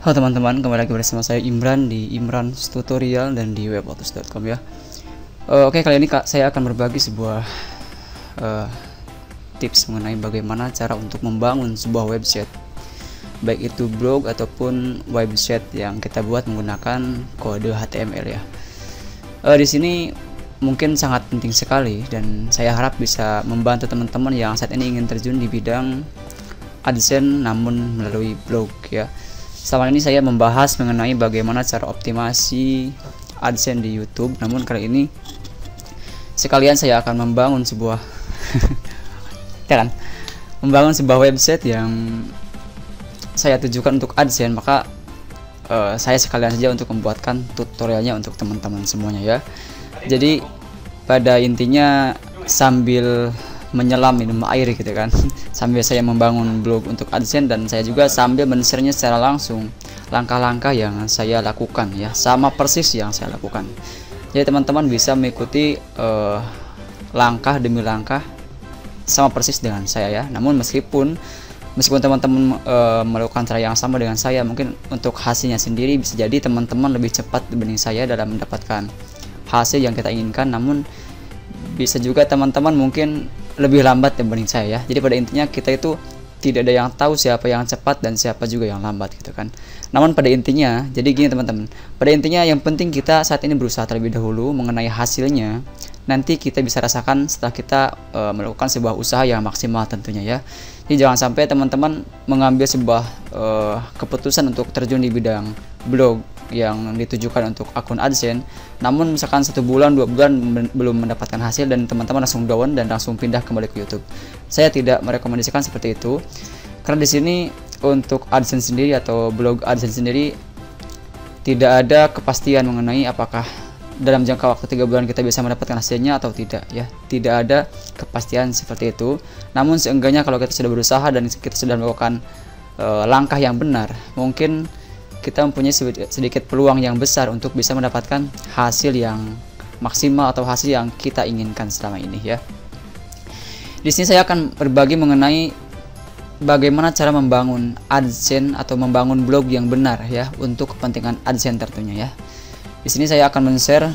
Halo teman-teman, kembali lagi bersama saya Imran di Imran's Tutorial dan di webautos.com ya. Oke, kali ini saya akan berbagi sebuah tips mengenai bagaimana cara untuk membangun sebuah website, baik itu blog ataupun website yang kita buat menggunakan kode HTML ya. Di sini mungkin sangat penting sekali dan saya harap bisa membantu teman-teman yang saat ini ingin terjun di bidang AdSense namun melalui blog ya. Selama ini saya membahas mengenai bagaimana cara optimasi AdSense di YouTube, namun kali ini sekalian saya akan membangun sebuah membangun sebuah website yang saya tujukan untuk AdSense, maka saya sekalian saja untuk membuatkan tutorialnya untuk teman-teman semuanya ya. Jadi pada intinya sambil menyelam minum air gitu kan, sambil saya membangun blog untuk AdSense, dan saya juga sambil men-share-nya secara langsung langkah-langkah yang saya lakukan ya, sama persis yang saya lakukan. Jadi teman-teman bisa mengikuti langkah demi langkah sama persis dengan saya ya. Namun meskipun teman-teman melakukan cara yang sama dengan saya, mungkin untuk hasilnya sendiri bisa jadi teman-teman lebih cepat dibanding saya dalam mendapatkan hasil yang kita inginkan, namun bisa juga teman-teman mungkin lebih lambat dibanding saya ya. Jadi pada intinya kita itu tidak ada yang tahu siapa yang cepat dan siapa juga yang lambat gitu kan. Namun pada intinya, jadi gini teman-teman, pada intinya yang penting kita saat ini berusaha terlebih dahulu. Mengenai hasilnya nanti kita bisa rasakan setelah kita melakukan sebuah usaha yang maksimal tentunya ya. Jadi jangan sampai teman-teman mengambil sebuah keputusan untuk terjun di bidang blog yang ditujukan untuk akun AdSense, namun misalkan 1 bulan 2 bulan belum mendapatkan hasil dan teman-teman langsung down dan langsung pindah kembali ke YouTube. Saya tidak merekomendasikan seperti itu, karena di sini untuk AdSense sendiri atau blog AdSense sendiri tidak ada kepastian mengenai apakah dalam jangka waktu 3 bulan kita bisa mendapatkan hasilnya atau tidak ya. Tidak ada kepastian seperti itu. Namun seenggaknya kalau kita sudah berusaha dan kita sudah melakukan langkah yang benar, mungkin kita mempunyai sedikit peluang yang besar untuk bisa mendapatkan hasil yang maksimal atau hasil yang kita inginkan selama ini ya. Di sini saya akan berbagi mengenai bagaimana cara membangun AdSense atau membangun blog yang benar ya untuk kepentingan AdSense tentunya ya. Di sini saya akan men-share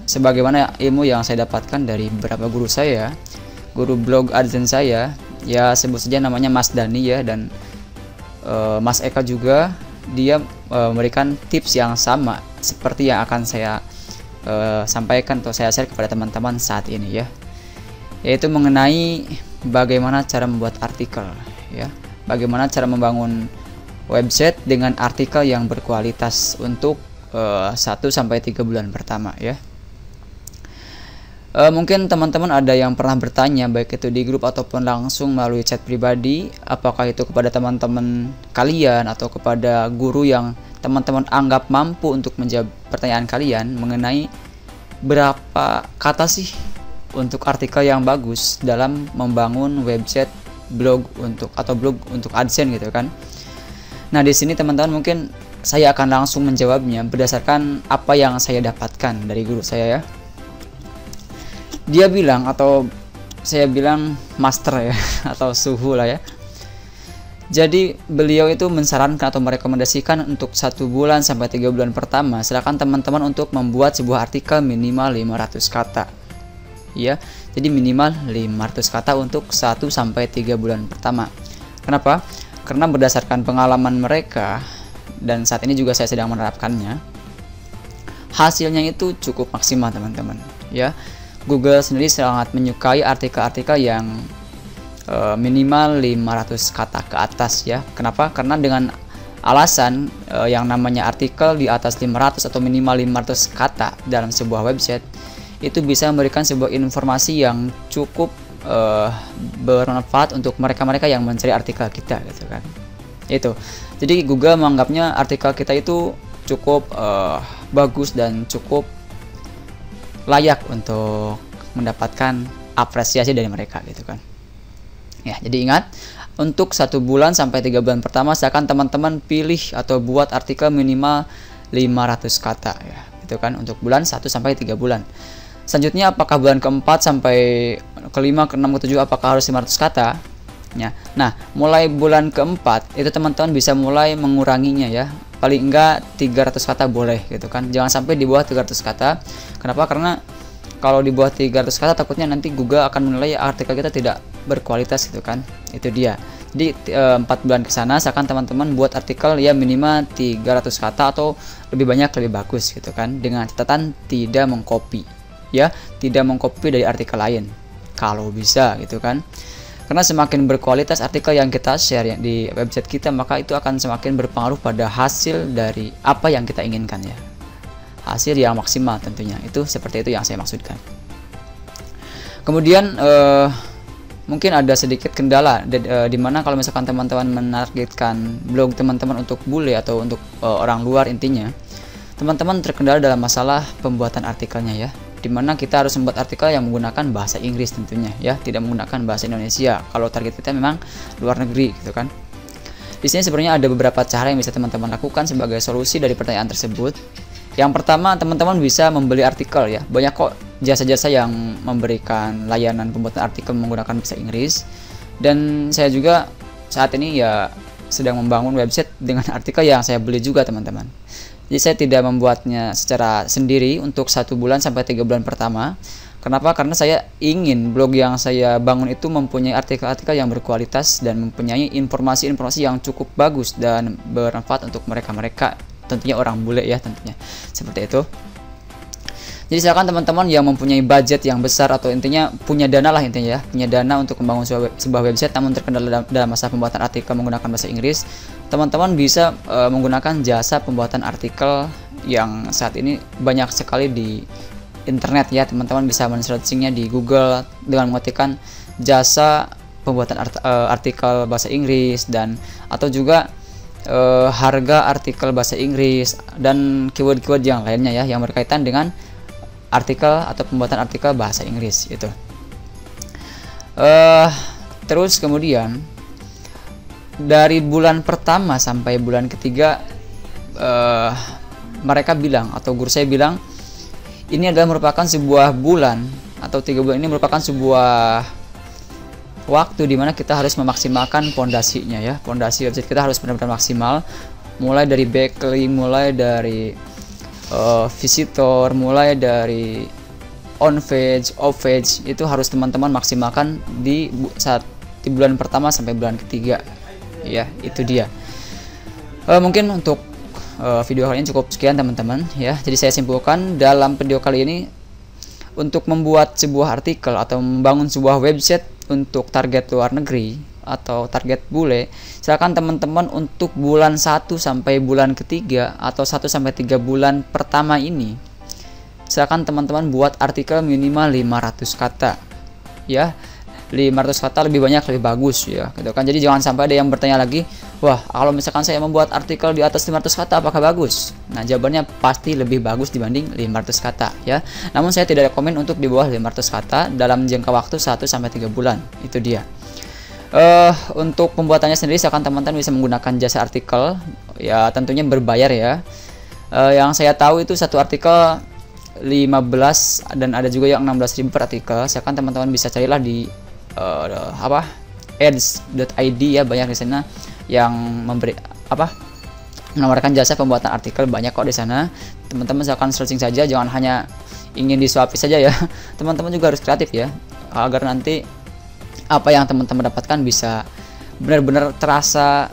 sebagaimana ilmu yang saya dapatkan dari beberapa guru saya, guru blog AdSense saya ya, sebut saja namanya Mas Dani ya, dan Mas Eka juga. Dia memberikan tips yang sama seperti yang akan saya sampaikan atau saya share kepada teman-teman saat ini ya, yaitu mengenai bagaimana cara membuat artikel ya, bagaimana cara membangun website dengan artikel yang berkualitas untuk 1-3 bulan pertama ya. Mungkin teman-teman ada yang pernah bertanya, baik itu di grup ataupun langsung melalui chat pribadi, apakah itu kepada teman-teman kalian atau kepada guru yang teman-teman anggap mampu untuk menjawab pertanyaan kalian mengenai berapa kata sih untuk artikel yang bagus dalam membangun website blog untuk AdSense gitu kan. Nah, di sini teman-teman mungkin saya akan langsung menjawabnya berdasarkan apa yang saya dapatkan dari guru saya ya. Dia bilang, atau saya bilang master ya atau suhu lah ya. Jadi beliau itu mensarankan atau merekomendasikan untuk 1 bulan sampai 3 bulan pertama silakan teman-teman untuk membuat sebuah artikel minimal 500 kata ya. Jadi minimal 500 kata untuk 1-3 bulan pertama. Kenapa? Karena berdasarkan pengalaman mereka dan saat ini juga saya sedang menerapkannya, hasilnya itu cukup maksimal teman-teman ya. Google sendiri sangat menyukai artikel-artikel yang minimal 500 kata ke atas ya. Kenapa? Karena dengan alasan yang namanya artikel di atas 500 atau minimal 500 kata dalam sebuah website itu bisa memberikan sebuah informasi yang cukup bermanfaat untuk mereka-mereka yang mencari artikel kita gitu kan. Itu. Jadi Google menganggapnya artikel kita itu cukup bagus dan cukup layak untuk mendapatkan apresiasi dari mereka gitu kan ya. Jadi ingat, untuk 1 bulan sampai 3 bulan pertama silakan teman-teman pilih atau buat artikel minimal 500 kata ya gitu kan, untuk bulan 1-3 bulan. Selanjutnya apakah bulan ke-4 sampai ke-5, ke-6, ke-7 apakah harus 500 kata? ya. Nah, mulai bulan keempat itu teman-teman bisa mulai menguranginya ya. Paling enggak 300 kata boleh gitu kan. Jangan sampai di bawah 300 kata. Kenapa? Karena kalau di bawah 300 kata takutnya nanti Google akan menilai artikel kita tidak berkualitas gitu kan. Itu dia. Jadi 4 bulan ke sana seakan teman-teman buat artikel ya minimal 300 kata atau lebih banyak lebih bagus gitu kan, dengan catatan tidak mengcopy ya, tidak mengcopy dari artikel lain kalau bisa gitu kan. Karena semakin berkualitas artikel yang kita share di website kita, maka itu akan semakin berpengaruh pada hasil dari apa yang kita inginkan ya. Hasil yang maksimal tentunya. Itu seperti itu yang saya maksudkan. Kemudian mungkin ada sedikit kendala di mana kalau misalkan teman-teman menargetkan blog teman-teman untuk bule atau untuk orang luar, intinya teman-teman terkendala dalam masalah pembuatan artikelnya ya, dimana kita harus membuat artikel yang menggunakan bahasa Inggris tentunya ya, tidak menggunakan bahasa Indonesia kalau target kita memang luar negeri gitu kan. Di sini sebenarnya ada beberapa cara yang bisa teman-teman lakukan sebagai solusi dari pertanyaan tersebut. Yang pertama, teman-teman bisa membeli artikel ya. Banyak kok jasa-jasa yang memberikan layanan pembuatan artikel menggunakan bahasa Inggris. Dan saya juga saat ini ya sedang membangun website dengan artikel yang saya beli juga teman-teman. Jadi saya tidak membuatnya secara sendiri untuk 1 bulan sampai 3 bulan pertama. Kenapa? Karena saya ingin blog yang saya bangun itu mempunyai artikel-artikel yang berkualitas dan mempunyai informasi-informasi yang cukup bagus dan bermanfaat untuk mereka-mereka, tentunya orang bule ya tentunya, seperti itu. Jadi silakan teman-teman yang mempunyai budget yang besar atau intinya punya dana lah intinya ya, punya dana untuk membangun sebuah website namun terkendala dalam masa pembuatan artikel menggunakan bahasa Inggris, teman-teman bisa menggunakan jasa pembuatan artikel yang saat ini banyak sekali di internet ya. Teman-teman bisa men-searchingnya di Google dengan mengetikkan jasa pembuatan artikel bahasa Inggris dan atau juga harga artikel bahasa Inggris dan keyword-keyword yang lainnya ya yang berkaitan dengan artikel atau pembuatan artikel bahasa Inggris itu. Terus kemudian dari bulan pertama sampai bulan ketiga mereka bilang atau guru saya bilang ini adalah merupakan sebuah bulan atau 3 bulan ini merupakan sebuah waktu dimana kita harus memaksimalkan pondasinya ya. Pondasi website kita harus benar-benar maksimal, mulai dari backlink, mulai dari visitor, mulai dari on page, off page, itu harus teman-teman maksimalkan di bulan pertama sampai bulan ketiga ya. Itu dia. Mungkin untuk video kali ini cukup sekian teman-teman ya. Jadi saya simpulkan dalam video kali ini, untuk membuat sebuah artikel atau membangun sebuah website untuk target luar negeri atau target bule, silakan teman-teman untuk bulan 1 sampai bulan ketiga atau 1 sampai 3 bulan pertama ini, silakan teman-teman buat artikel minimal 500 kata ya. 500 kata lebih banyak lebih bagus ya gitu kan. Jadi jangan sampai ada yang bertanya lagi, wah kalau misalkan saya membuat artikel di atas 500 kata apakah bagus? Nah jawabannya pasti lebih bagus dibanding 500 kata ya. Namun saya tidak rekomen untuk di bawah 500 kata dalam jangka waktu 1 sampai 3 bulan. Itu dia. Untuk pembuatannya sendiri silakan teman-teman bisa menggunakan jasa artikel ya, tentunya berbayar ya. Yang saya tahu itu satu artikel 15 dan ada juga yang 16.000 per artikel. Silakan teman-teman bisa carilah di ads.id ya, banyak di sana yang menawarkan jasa pembuatan artikel, banyak kok di sana. Teman-teman silakan searching saja, jangan hanya ingin disuapi saja ya. Teman-teman juga harus kreatif ya, agar nanti apa yang teman-teman dapatkan bisa benar-benar terasa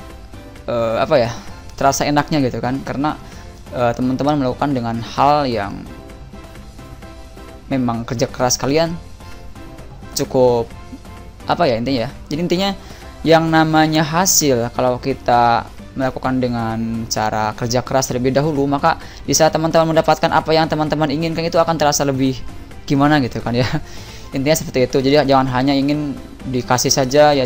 terasa enaknya gitu kan, karena teman-teman melakukan dengan hal yang memang kerja keras kalian cukup intinya ya. Jadi intinya yang namanya hasil kalau kita melakukan dengan cara kerja keras terlebih dahulu, maka di saat teman-teman mendapatkan apa yang teman-teman inginkan itu akan terasa lebih gimana gitu kan ya. Intinya seperti itu. Jadi jangan hanya ingin dikasih saja ya,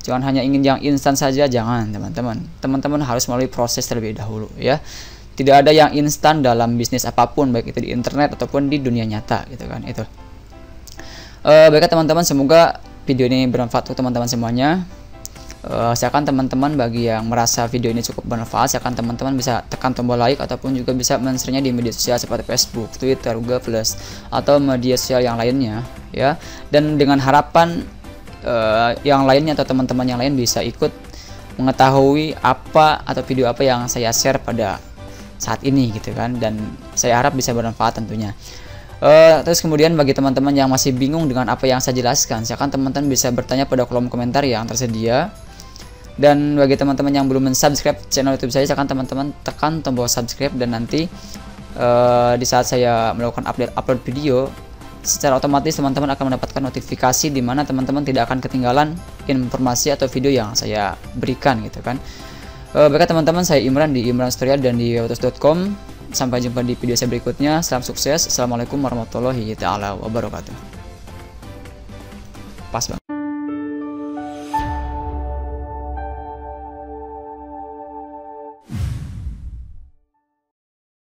jangan hanya ingin yang instan saja, jangan teman-teman. Teman-teman harus melalui proses terlebih dahulu ya. Tidak ada yang instan dalam bisnis apapun, baik itu di internet ataupun di dunia nyata gitu kan. Itu. Baiklah teman-teman, semoga video ini bermanfaat untuk teman-teman semuanya. Silakan teman-teman bagi yang merasa video ini cukup bermanfaat, silakan teman-teman bisa tekan tombol like ataupun juga bisa men-share-nya di media sosial seperti Facebook, Twitter, Google+, atau media sosial yang lainnya ya. Dan dengan harapan yang lainnya atau teman-teman yang lain bisa ikut mengetahui apa atau video apa yang saya share pada saat ini gitu kan, dan saya harap bisa bermanfaat tentunya. Terus kemudian bagi teman-teman yang masih bingung dengan apa yang saya jelaskan, silakan teman-teman bisa bertanya pada kolom komentar yang tersedia. Dan bagi teman-teman yang belum mensubscribe channel YouTube saya, silakan teman-teman tekan tombol subscribe, dan nanti di saat saya melakukan upload video, secara otomatis teman-teman akan mendapatkan notifikasi di mana teman-teman tidak akan ketinggalan informasi atau video yang saya berikan gitu kan. Baiklah teman-teman, saya Imran di Imran Tutorial dan di webautos.com. Sampai jumpa di video saya berikutnya. Salam sukses. Assalamualaikum warahmatullahi wabarakatuh. Pas banget.